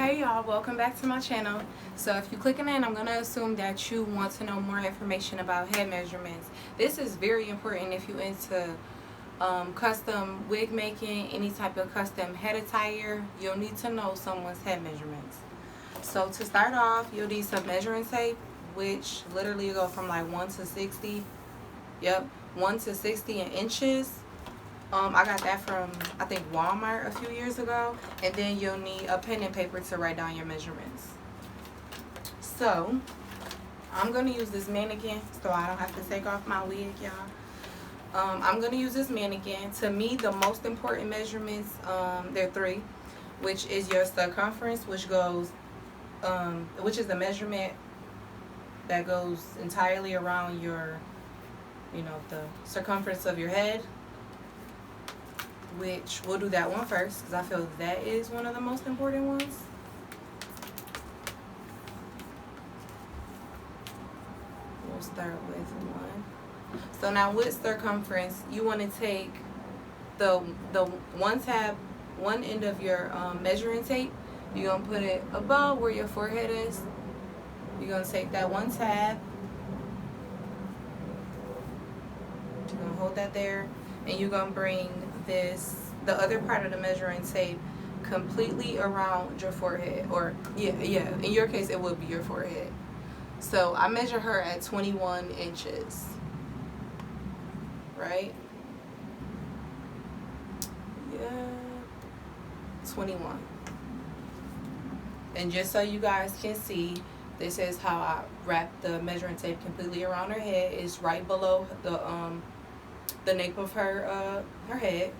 Hey y'all, welcome back to my channel. So if you're clicking in, I'm going to assume that you want to know more information about head measurements. This is very important if you're into custom wig making, any type of custom head attire. You'll need to know someone's head measurements. So to start off, you'll need some measuring tape, which literally go from like 1 to 60. Yep, 1 to 60 in inches. I got that from, I think, Walmart a few years ago. And then you'll need a pen and paper to write down your measurements. So, I'm going to use this mannequin so I don't have to take off my wig, y'all. I'm going to use this mannequin. To me, the most important measurements, there are three, which is your circumference, which goes, which is the measurement that goes entirely around your, the circumference of your head. Which we'll do that one first because I feel that is one of the most important ones. We'll start with one. So now with circumference, you want to take the one end of your measuring tape. You're going to put it above where your forehead is. You're going to take that one tab. You're going to hold that there. And you're going to bring the other part of the measuring tape completely around your forehead. Or, yeah, in your case, it would be your forehead. So, I measure her at 21 inches. Right? Yeah. 21. And just so you guys can see, this is how I wrap the measuring tape completely around her head. It's right below the nape of her head.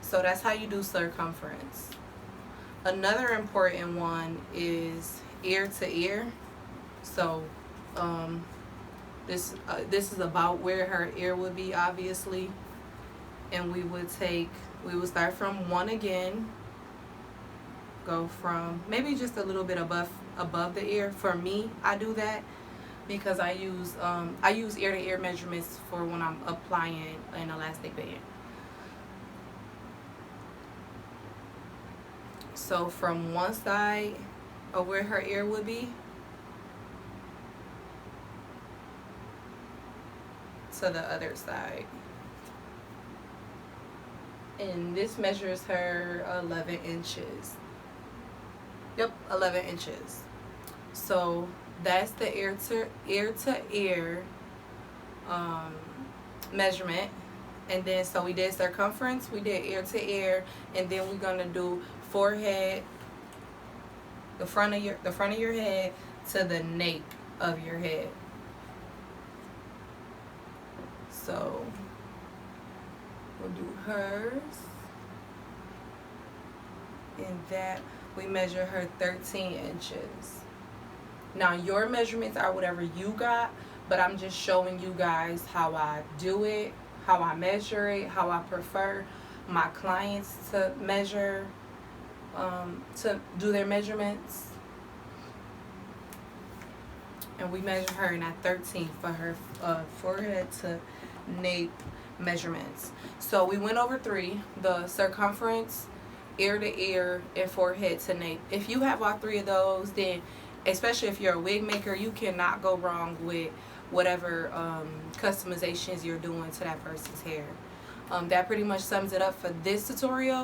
So that's how you do circumference. Another important one is ear to ear. So this is about where her ear would be, obviously. And we would start from one again. Go from maybe just a little bit above the ear. For me, I do that because I use ear to ear measurements for when I'm applying an elastic band. So from one side of where her ear would be to the other side. And this measures her 11 inches. Yep, 11 inches. So that's the ear to ear measurement. And then so we did circumference, we did ear to ear, and then we're gonna do forehead, the front of your head to the nape of your head. So we'll do hers, and that we measure her 13 inches. Now your measurements are whatever you got, but I'm just showing you guys how I do it, how I measure it, how I prefer my clients to measure, to do their measurements. And we measure her in at 13 for her forehead to nape measurements. So we went over three: the circumference, ear to ear, and forehead to nape. If you have all three of those, then especially if you're a wig maker, you cannot go wrong with whatever customizations you're doing to that person's hair. That pretty much sums it up for this tutorial.